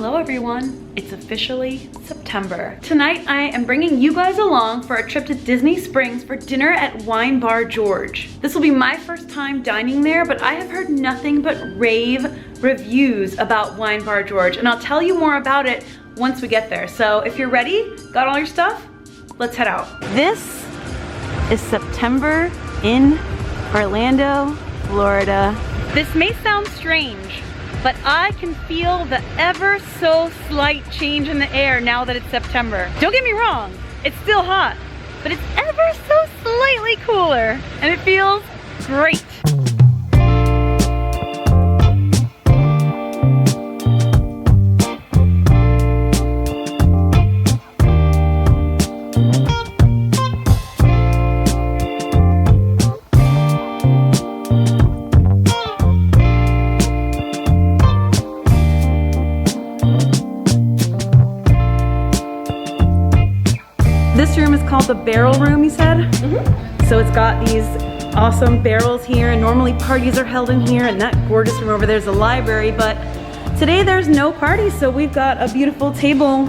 Hello everyone, it's officially September. Tonight I am bringing you guys along for a trip to Disney Springs for dinner at Wine Bar George. This will be my first time dining there, but I have heard nothing but rave reviews about Wine Bar George, and I'll tell you more about it once we get there. So if you're ready, got all your stuff, let's head out. This is September in Orlando, Florida. This may sound strange, but I can feel the ever so slight change in the air now that it's September. Don't get me wrong, it's still hot, but it's ever so slightly cooler, and it feels great. This room is called the barrel room, you said? Mm-hmm. So it's got these awesome barrels here, and normally parties are held in here, and that gorgeous room over there is a library, but today there's no party, so we've got a beautiful table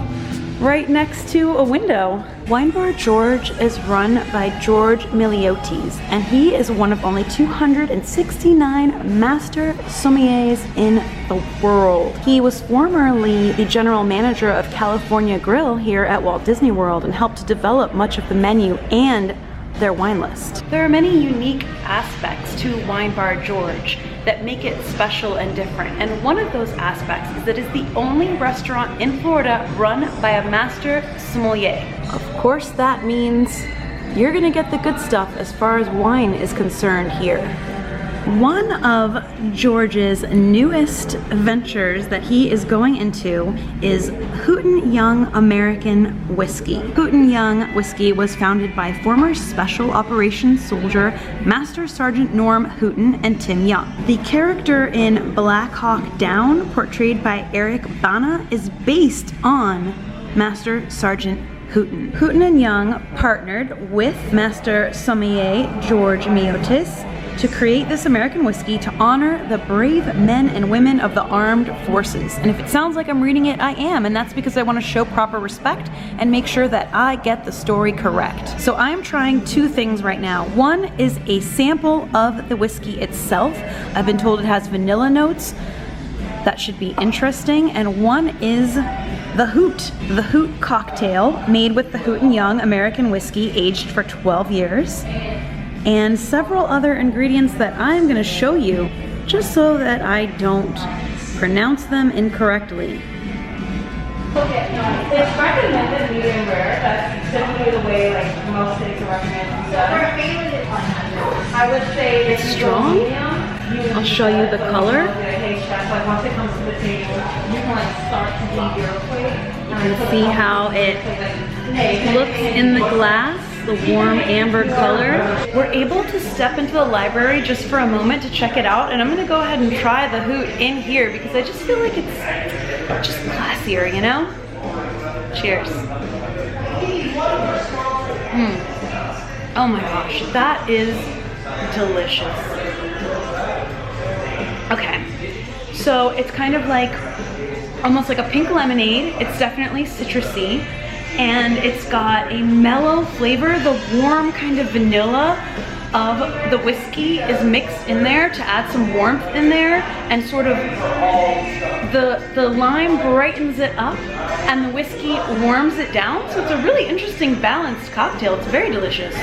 right next to a window. Wine Bar George is run by George Miliotis, and he is one of only 269 master sommeliers in the world. He was formerly the general manager of California Grill here at Walt Disney World and helped to develop much of the menu and their wine list. There are many unique aspects to Wine Bar George that make it special and different, and one of those aspects is that it's the only restaurant in Florida run by a master sommelier. Of course, that means you're gonna get the good stuff as far as wine is concerned here. One of George's newest ventures that he is going into is Hoot Young American Whiskey. Hoot Young Whiskey was founded by former Special Operations Soldier Master Sergeant Norm Hooten and Tim Young. The character in Black Hawk Down, portrayed by Eric Bana, is based on Master Sergeant Hooten. Hooten and Young partnered with Master Sommelier George Miliotis to create this American whiskey to honor the brave men and women of the armed forces. And if it sounds like I'm reading it, I am, and that's because I want to show proper respect and make sure that I get the story correct. So I'm trying two things right now. One is a sample of the whiskey itself. I've been told it has vanilla notes. That should be interesting. And one is the Hoot cocktail made with the Hoot and Young American whiskey aged for 12 years. And several other ingredients that I'm going to show you just so that I don't pronounce them incorrectly. Okay, it's recommended medium rare. That's typically the way like most things are recommended. I would say it's strong. I'll show you the color. Once it comes to the table, you can like start to leave your plate. You can see how it looks in the glass. The warm amber color. We're able to step into the library just for a moment to check it out, and I'm gonna go ahead and try the Hoot in here because I just feel like it's just classier, you know? Cheers. Oh my gosh, that is delicious. Okay, so it's kind of like, almost like a pink lemonade. It's definitely citrusy. And it's got a mellow flavor. The warm kind of vanilla of the whiskey is mixed in there to add some warmth in there, and sort of the lime brightens it up and the whiskey warms it down. So it's a really interesting balanced cocktail. It's very delicious.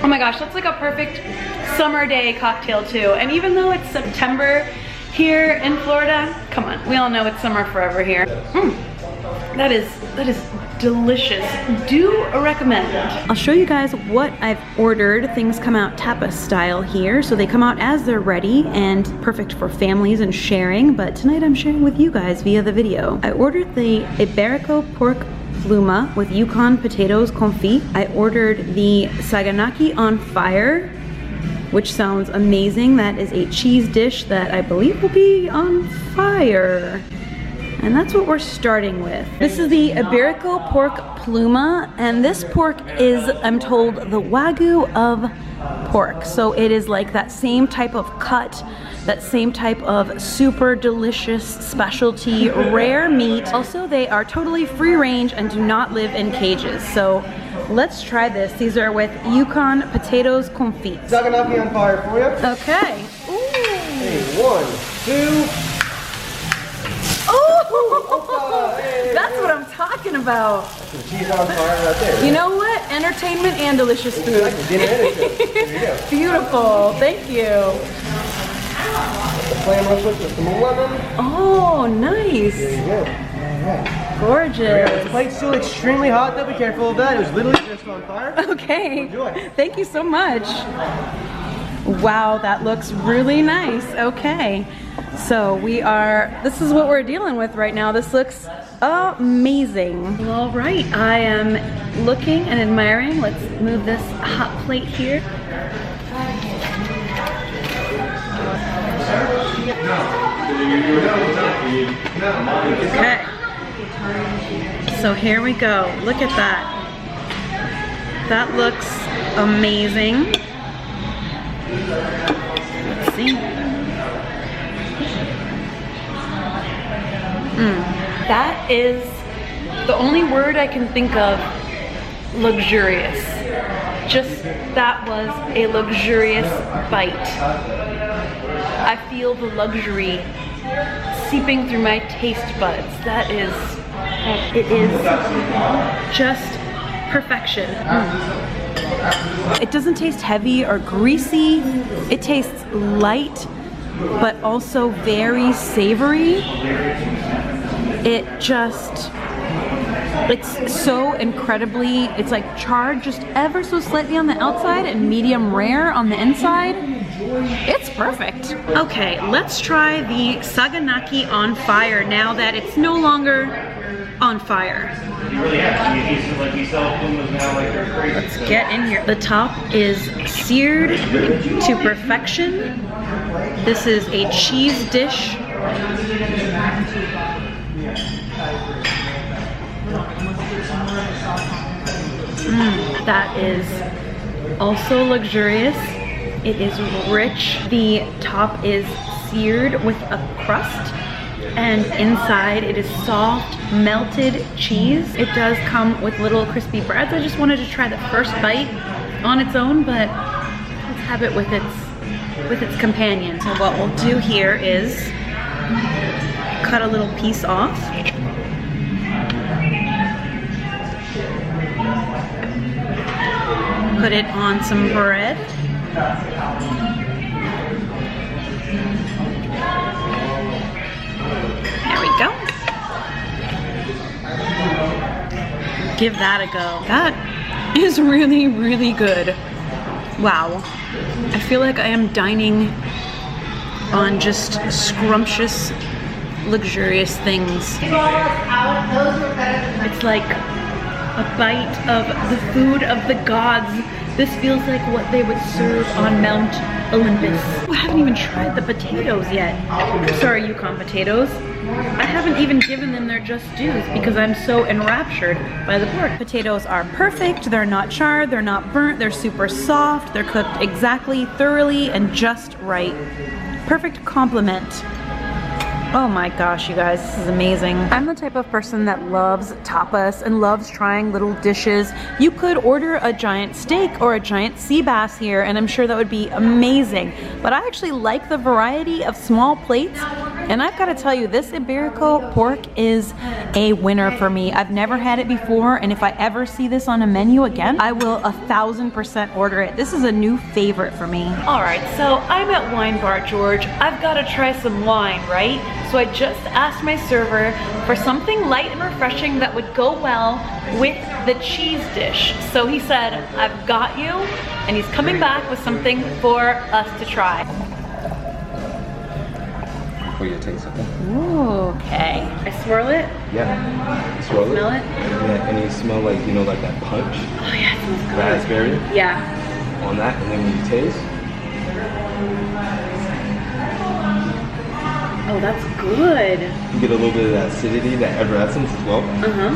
Oh my gosh, that's like a perfect summer day cocktail too. And even though it's September here in Florida, come on, we all know it's summer forever here. That is delicious. Do recommend. I'll show you guys what I've ordered. Things come out tapas style here, so they come out as they're ready and perfect for families and sharing, but tonight I'm sharing with you guys via the video. I ordered the Iberico Pork Pluma with Yukon potatoes confit. I ordered the Saganaki on fire, which sounds amazing. That is a cheese dish that I believe will be on fire. And that's what we're starting with. This is the Iberico Pork Pluma, and this pork is, I'm told, the Wagyu of pork. So it is like that same type of cut that same type of super delicious specialty rare meat. Also, they are totally free range and do not live in cages. So let's try this. These are with Yukon potatoes confit. Saganaki on fire for you. Okay. Ooh. Hey, 1, 2. Oh, Hey, that's what I'm talking about. Some cheese on fire right there. You know what? Entertainment and delicious food. Like dinner and a show. There you go. Beautiful. Thank you. The flame real quick with some lemon. Oh, nice. There you go. Alright. Gorgeous. The plate's still extremely hot though, be careful of that. It was literally just on fire. Okay. Enjoy. Thank you so much. Wow, that looks really nice. Okay. So this is what we're dealing with right now. This looks amazing. All right, I am looking and admiring. Let's move this hot plate here. Okay. So here we go. Look at that. That looks amazing. Let's see. That is the only word I can think of. Luxurious. Just that was a luxurious bite. I feel the luxury seeping through my taste buds. It is just perfection. It doesn't taste heavy or greasy. It tastes light, but also very savory. It's so incredibly, it's like charred just ever so slightly on the outside and medium rare on the inside. It's perfect. Okay, let's try the Saganaki on fire now that it's no longer on fire. Let's get in here. The top is seared to perfection. This is a cheese dish. That is also luxurious. It is rich. The top is seared with a crust, and inside it is soft, melted cheese. It does come with little crispy breads. I just wanted to try the first bite on its own, but let's have it with its companion. So what we'll do here is cut a little piece off. Put it on some bread. There we go. Give that a go. That is really, really good. Wow. I feel like I am dining on just scrumptious, luxurious things. It's like a bite of the food of the gods. This feels like what they would serve on Mount Olympus. I haven't even tried the potatoes yet. Sorry, Yukon potatoes. I haven't even given them their just dues because I'm so enraptured by the pork. Potatoes are perfect. They're not charred, they're not burnt, they're super soft. They're cooked exactly, thoroughly, and just right. Perfect complement. Oh my gosh, you guys, this is amazing. I'm the type of person that loves tapas and loves trying little dishes. You could order a giant steak or a giant sea bass here, and I'm sure that would be amazing. But I actually like the variety of small plates, and I've got to tell you, this Iberico pork is a winner for me. I've never had it before, and if I ever see this on a menu again, I will 1000% order it. This is a new favorite for me. All right, so I'm at Wine Bar George. I've got to try some wine, right? So I just asked my server for something light and refreshing that would go well with the cheese dish. So he said, I've got you, and he's coming back with something for us to try. For your taste, okay? Ooh, okay. I swirl it? Yeah. You swirl it? Smell it? Yeah, and you smell like, you know, like that punch? Oh yeah, it smells good. Raspberry? Yeah. On that, and then when you taste, oh, that's good. you get a little bit of that acidity, that effervescence as well.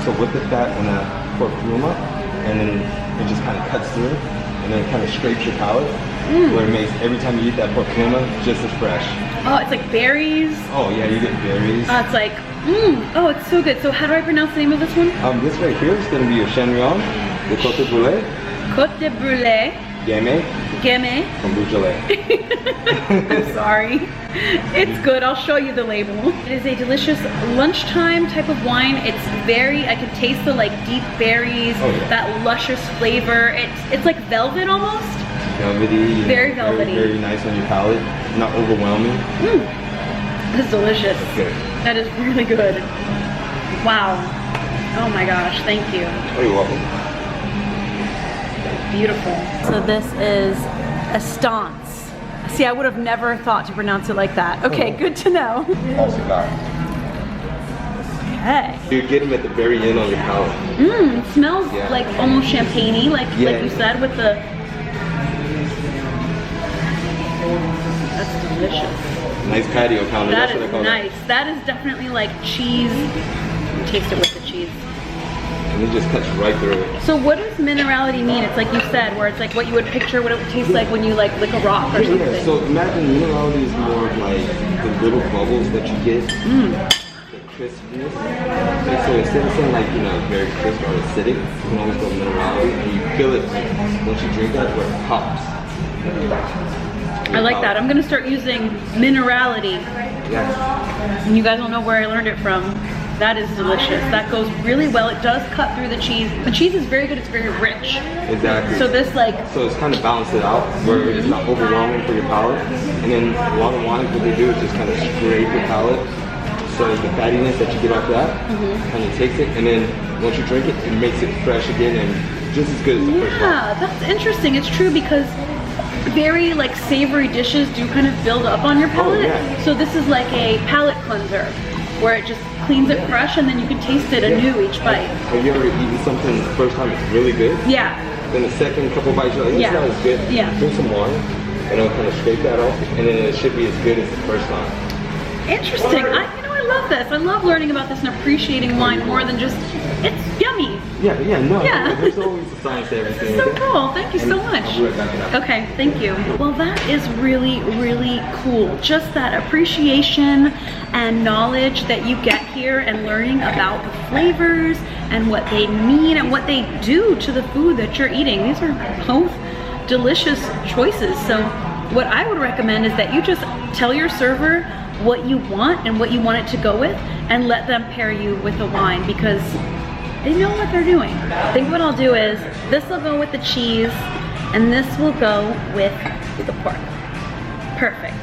So with the fat and that pork pluma, and then it just kind of cuts through, and then it kind of scrapes your palate, where it makes every time you eat that pork pluma just as fresh. Oh, it's like berries. Oh yeah, you get berries. It's like, oh, it's so good. So how do I pronounce the name of this one? This right here is going to be your Shenryong, the Côte de Brûlée. Côte de Brûlée. Gamay. Gamay. From Beaujolais. I'm sorry. It's good. I'll show you the label. It is a delicious lunchtime type of wine. It's very, I can taste the like deep berries, that luscious flavor. It's like velvet almost. Velvety. Very velvety. Very nice on your palate. Not overwhelming. This is delicious. That's good. That is really good. Wow. Oh my gosh, thank you. Oh, you're welcome. Beautiful. So this is a stance. See, I would have never thought to pronounce it like that. Okay, good to know. All cigar. Okay. You get them at the very end on your palate. It smells like almost champagne-y, like you said, with the... That's delicious. Nice patio counter. That That's what is I call nice. That is definitely like cheese. Taste it with the cheese. And it just cuts right through it. So what does minerality mean? It's like you said, where it's like what you would picture what it would taste like when you like lick a rock or something. Yeah, so imagine minerality is more of like the little bubbles that you get. The crispness. Okay, so instead of saying like, you know, very crisp or acidic, you can always go minerality and you feel it like, once you drink that where it pops. I like that. I'm gonna start using minerality. Yes. And you guys don't know where I learned it from. That is delicious. That goes really well. It does cut through the cheese. The cheese is very good. It's very rich. Exactly. So this like... So it's kind of balanced it out where it's not overwhelming for your palate. And then a lot of wines, what they do is just kind of scrape your palate. So the fattiness that you get off that kind of takes it. And then once you drink it, it makes it fresh again and just as good as the first one. Yeah, that's interesting. It's true because very like savory dishes do kind of build up on your palate. So this is like a palate cleanser where it just cleans it fresh and then you can taste it anew each bite. Have you ever eaten something the first time it's really good? Yeah. Then the second couple bites you're like, it's not as good. Yeah. Drink some water and it'll kind of scrape that off and then it should be as good as the first time. Interesting. I love this. I love learning about this and appreciating wine more than just, it's yummy. Yeah. There's always a science to everything. So cool. Thank you so much. I'll be right back. Okay, thank you. Well, that is really, really cool. Just that appreciation and knowledge that you get here and learning about the flavors and what they mean and what they do to the food that you're eating. These are both delicious choices. So what I would recommend is that you just tell your server what you want and what you want it to go with and let them pair you with a wine because they know what they're doing. I think what I'll do is this will go with the cheese and this will go with the pork. Perfect.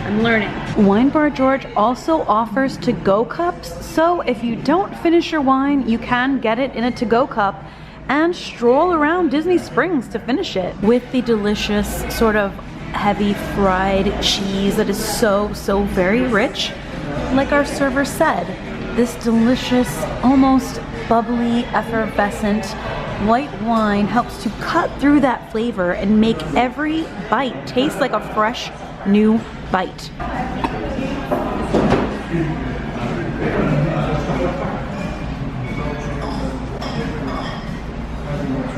I'm learning. Wine Bar George also offers to-go cups, so if you don't finish your wine, you can get it in a to-go cup and stroll around Disney Springs to finish it with the delicious sort of heavy fried cheese that is so very rich. Like our server said, this delicious, almost bubbly, effervescent white wine helps to cut through that flavor and make every bite taste like a fresh new bite.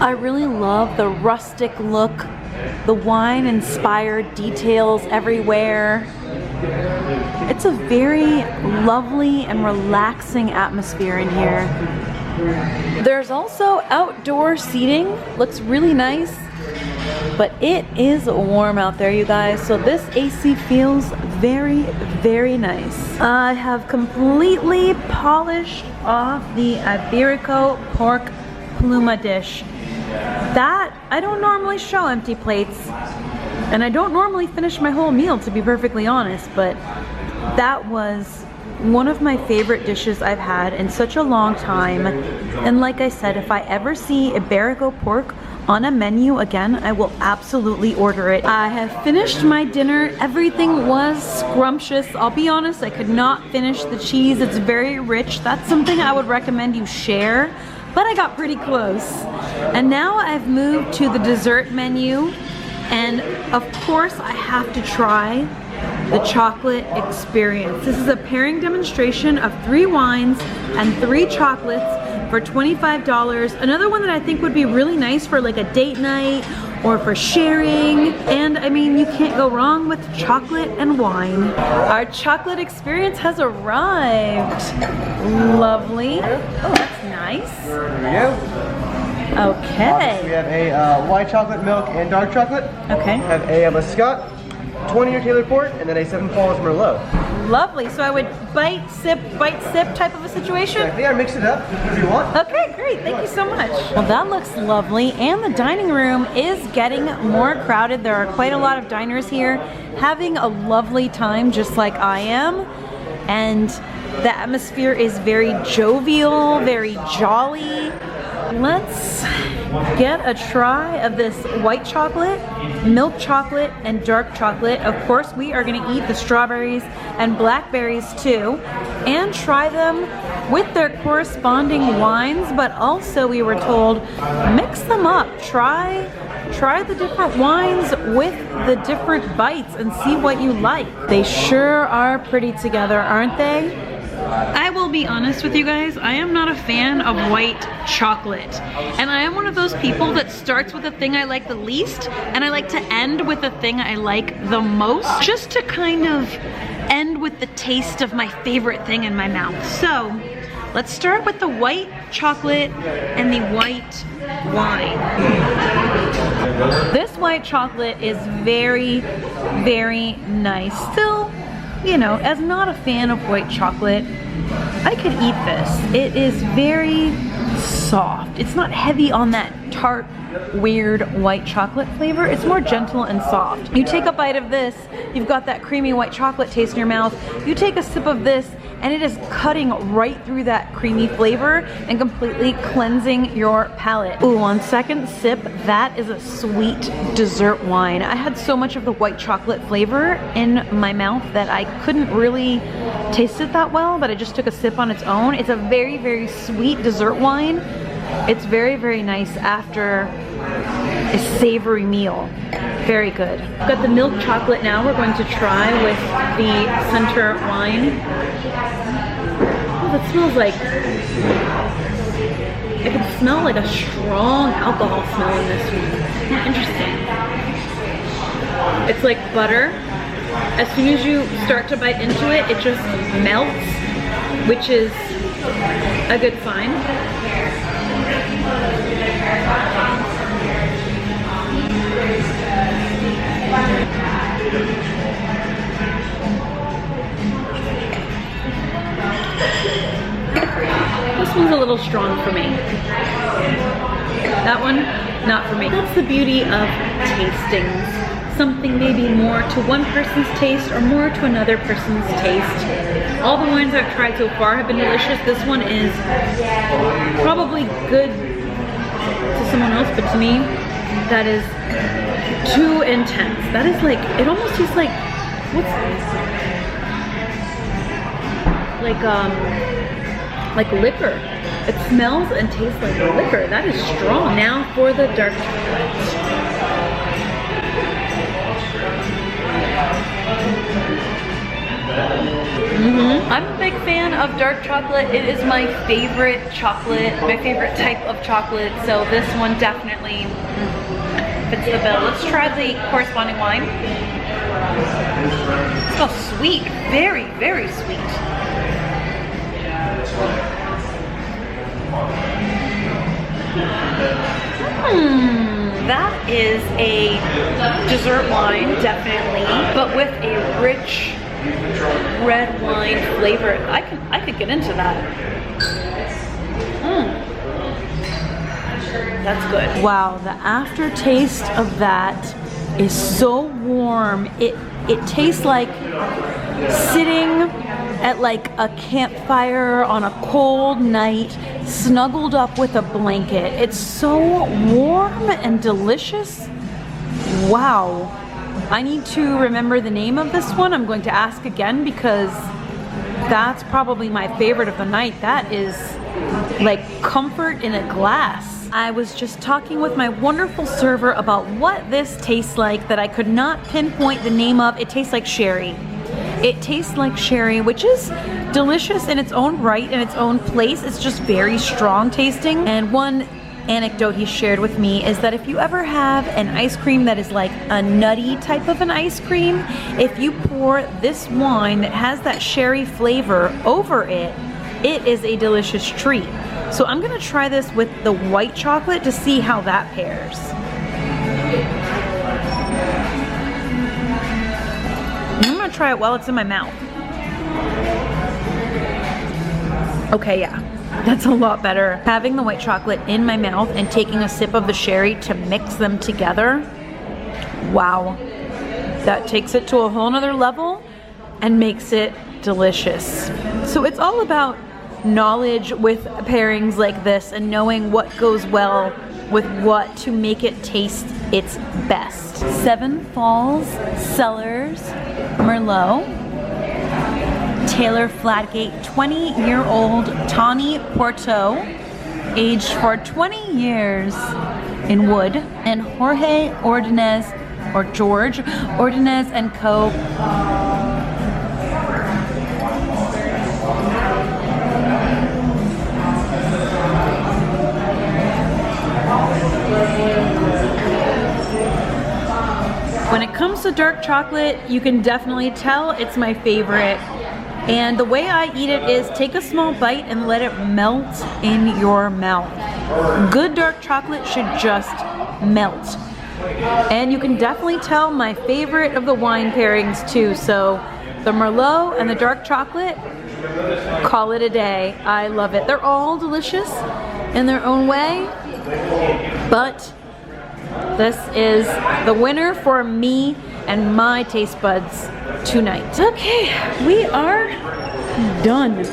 I really love the rustic look, the wine-inspired details everywhere. It's a very lovely and relaxing atmosphere in here. There's also outdoor seating, looks really nice, but it is warm out there, you guys, so this AC feels very nice. I have completely polished off the Iberico Pork Pluma dish. That, I don't normally show empty plates, and I don't normally finish my whole meal, to be perfectly honest, but that was one of my favorite dishes I've had in such a long time. And like I said, if I ever see Iberico Pork on a menu again, I will absolutely order it. I have finished my dinner. Everything was scrumptious. I'll be honest, I could not finish the cheese. It's very rich. That's something I would recommend you share, but I got pretty close. And now I've moved to the dessert menu, and of course I have to try the chocolate experience. This is a pairing demonstration of 3 wines and 3 chocolates for $25. Another one that I think would be really nice for like a date night or for sharing. And I mean, you can't go wrong with chocolate and wine. Our chocolate experience has arrived. Lovely. Oh, that's nice. There we go. Okay. We have a white chocolate milk and dark chocolate. Okay. We have a Muscat, 20-year Taylor port, and then a 7 Falls Merlot. Lovely. So I would bite, sip type of a situation? Yeah, mix it up if you want. Okay, great. Thank you so much. Well, that looks lovely. And the dining room is getting more crowded. There are quite a lot of diners here having a lovely time, just like I am. And the atmosphere is very jovial, very jolly. Let's get a try of this white chocolate, milk chocolate, and dark chocolate. Of course, we are gonna eat the strawberries and blackberries too, and try them with their corresponding wines, but also we were told, mix them up. Try the different wines with the different bites and see what you like. They sure are pretty together, aren't they? I will be honest with you guys, I am not a fan of white chocolate. And I am one of those people that starts with the thing I like the least, and I like to end with the thing I like the most, just to kind of end with the taste of my favorite thing in my mouth. So, let's start with the white chocolate and the white wine. This white chocolate is very, very nice. Still, you know, as not a fan of white chocolate, I could eat this. It is very soft. It's not heavy on that tart, weird white chocolate flavor. It's more gentle and soft. You take a bite of this, you've got that creamy white chocolate taste in your mouth. You take a sip of this, and it is cutting right through that creamy flavor and completely cleansing your palate. Ooh, on second sip, that is a sweet dessert wine. I had so much of the white chocolate flavor in my mouth that I couldn't really taste it that well, but I just took a sip on its own. It's a very, very sweet dessert wine. It's very, very nice after a savory meal. Very good. I've got the milk chocolate now we're going to try with the center wine. Oh, that smells like, I can smell like a strong alcohol smell in this one. Interesting. It's like butter. As soon as you start to bite into it, it just melts, which is a good sign. This one's a little strong for me. That one, not for me. That's the beauty of tastings. Something maybe more to one person's taste or more to another person's taste. All the wines I've tried so far have been delicious. This one is probably good to someone else, but to me, that is too intense. That is like, it almost tastes like, like liquor. It smells and tastes like liquor. That is strong. Now for the dark chocolate. I'm a big fan of dark chocolate. It is my favorite chocolate, my favorite type of chocolate, so this one definitely fits the bill. Let's try the corresponding wine. It smells sweet, very, very sweet. That is a dessert wine, definitely, but with a rich red wine flavor. I could get into that. That's good. Wow, the aftertaste of that is so warm. It tastes like sitting at like a campfire on a cold night, snuggled up with a blanket. It's so warm and delicious. Wow. I need to remember the name of this one. I'm going to ask again because that's probably my favorite of the night. That is like comfort in a glass. I was just talking with my wonderful server about what this tastes like that I could not pinpoint the name of. It tastes like sherry. It tastes like sherry, which is delicious in its own right, in its own place. It's just very strong tasting. And one anecdote he shared with me is that if you ever have an ice cream that is like a nutty type of an ice cream, if you pour this wine that has that sherry flavor over it, it is a delicious treat. So I'm gonna try this with the white chocolate to see how that pairs. I'm gonna try it while it's in my mouth. Okay, yeah, that's a lot better. Having the white chocolate in my mouth and taking a sip of the sherry to mix them together, wow. That takes it to a whole nother level and makes it delicious. So it's all about knowledge with pairings like this and knowing what goes well with what to make it taste its best. Seven Falls Cellars Merlot, Taylor Fladgate 20-year-old Tawny Porto, aged for 20 years in wood, and Jorge Ordonez, or George Ordonez and Co. When it comes to dark chocolate, you can definitely tell it's my favorite. And the way I eat it is take a small bite and let it melt in your mouth. Good dark chocolate should just melt. And you can definitely tell my favorite of the wine pairings too. So the Merlot and the dark chocolate, call it a day. I love it. They're all delicious in their own way, but this is the winner for me and my taste buds tonight. Okay, we are done.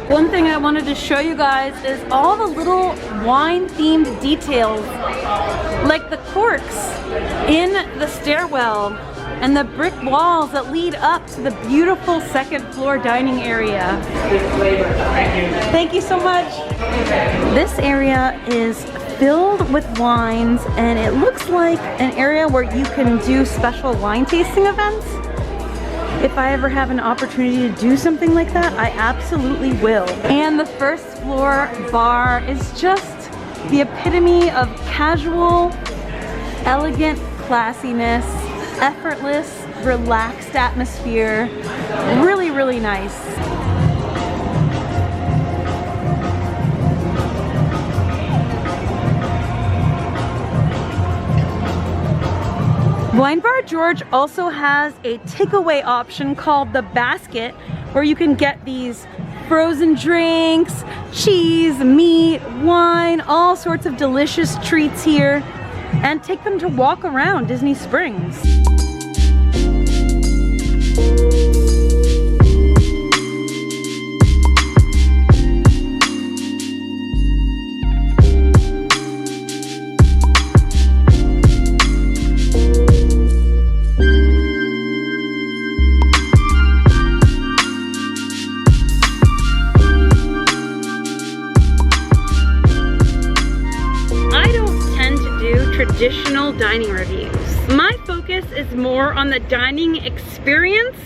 One thing I wanted to show you guys is all the little wine-themed details, like the corks in the stairwell and the brick walls that lead up to the beautiful second floor dining area. Thank you so much. This area is filled with wines, and it looks like an area where you can do special wine tasting events. If I ever have an opportunity to do something like that, I absolutely will. And the first floor bar is just the epitome of casual, elegant classiness, effortless, relaxed atmosphere. Really, really nice. Wine Bar George also has a takeaway option called the basket, where you can get these frozen drinks, cheese, meat, wine, all sorts of delicious treats here, and take them to walk around Disney Springs. Traditional dining reviews. My focus is more on the dining experience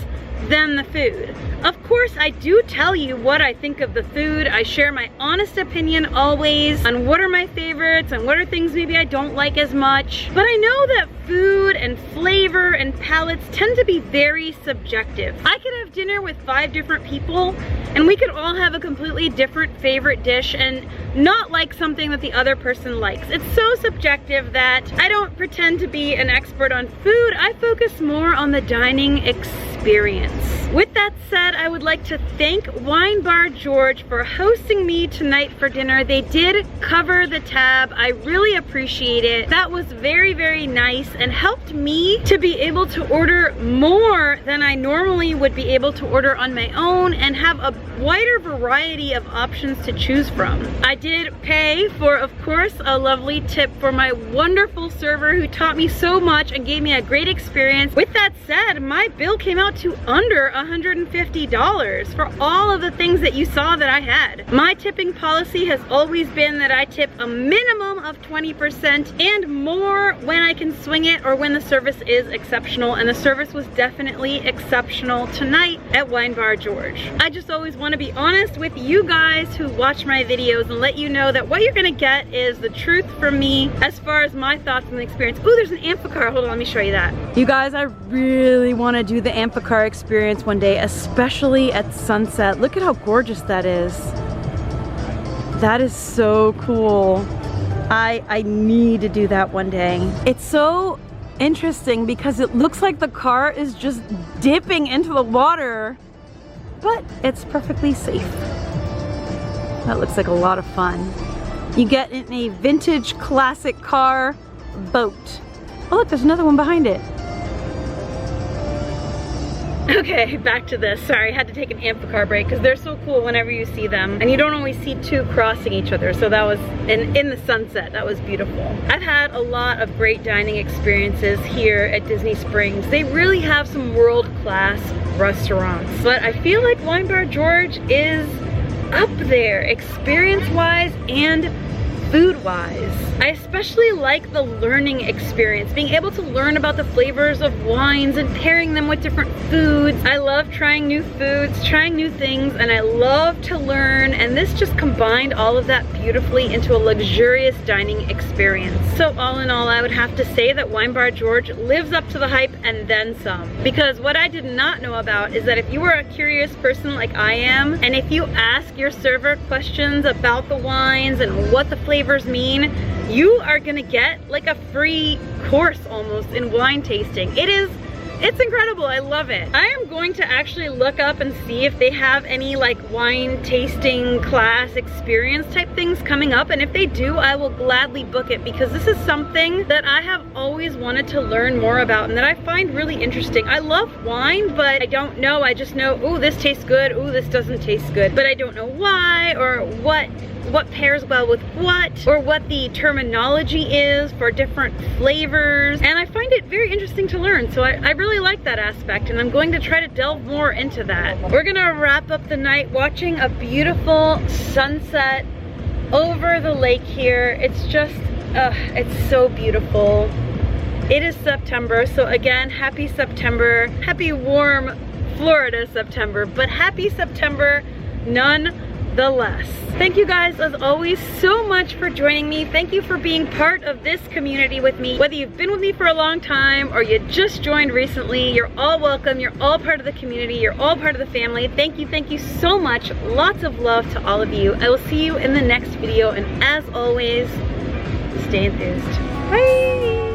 than the food. Of course, I do tell you what I think of the food. I share my honest opinion always on what are my favorites and what are things maybe I don't like as much. But I know that food and flavor and palates tend to be very subjective. I could have dinner with 5 different people and we could all have a completely different favorite dish and not like something that the other person likes. It's so subjective that I don't pretend to be an expert on food. I focus more on the dining experience. With that said, I would like to thank Wine Bar George for hosting me tonight for dinner. They did cover the tab. I really appreciate it. That was very, very nice and helped me to be able to order more than I normally would be able to order on my own and have a wider variety of options to choose from. I did pay for, of course, a lovely tip for my wonderful server who taught me so much and gave me a great experience. With that said, my bill came out to under $150 for all of the things that you saw that I had. My tipping policy has always been that I tip a minimum of 20% and more when I can swing it or when the service is exceptional, and the service was definitely exceptional tonight at Wine Bar George. I just always want to be honest with you guys who watch my videos and let you know that what you're gonna get is the truth from me as far as my thoughts on the experience. Ooh, there's an amphicar. Hold on, let me show you that. You guys, I really want to do the amphicar experience one day, especially at sunset. Look at how gorgeous that is. That is so cool. I need to do that one day. It's so interesting because it looks like the car is just dipping into the water, but it's perfectly safe. That looks like a lot of fun. You get in a vintage classic car boat. Oh look, there's another one behind it. Okay, back to this. Sorry, I had to take an amphicar break because they're so cool whenever you see them. And you don't always see two crossing each other. So that was, in the sunset, that was beautiful. I've had a lot of great dining experiences here at Disney Springs. They really have some world-class restaurants. But I feel like Wine Bar George is up there, experience-wise and food-wise. I especially like the learning experience, being able to learn about the flavors of wines and pairing them with different foods. I love trying new foods, trying new things, and I love to learn, and this just combined all of that beautifully into a luxurious dining experience. So all in all, I would have to say that Wine Bar George lives up to the hype and then some. Because what I did not know about is that if you were a curious person like I am, and if you ask your server questions about the wines and what the flavors mean, you are gonna get like a free course almost in wine tasting. It's incredible, I love it. I am going to actually look up and see if they have any like wine tasting class experience type things coming up, and if they do, I will gladly book it because this is something that I have always wanted to learn more about and that I find really interesting. I love wine, but I don't know, I just know, ooh, this tastes good, ooh, this doesn't taste good, but I don't know why or what pairs well with what, or what the terminology is for different flavors, and I find it very interesting to learn. So I really like that aspect, and I'm going to try to delve more into that. We're gonna wrap up the night watching a beautiful sunset over the lake here. It's just, it's so beautiful. It is September, so again, happy September. Happy warm Florida September, but happy September nonetheless. Thank you guys as always so much for joining me. Thank you for being part of this community with me. Whether you've been with me for a long time or you just joined recently, you're all welcome. You're all part of the community. You're all part of the family. Thank you so much. Lots of love to all of you. I will see you in the next video, and as always, stay enthused. Bye!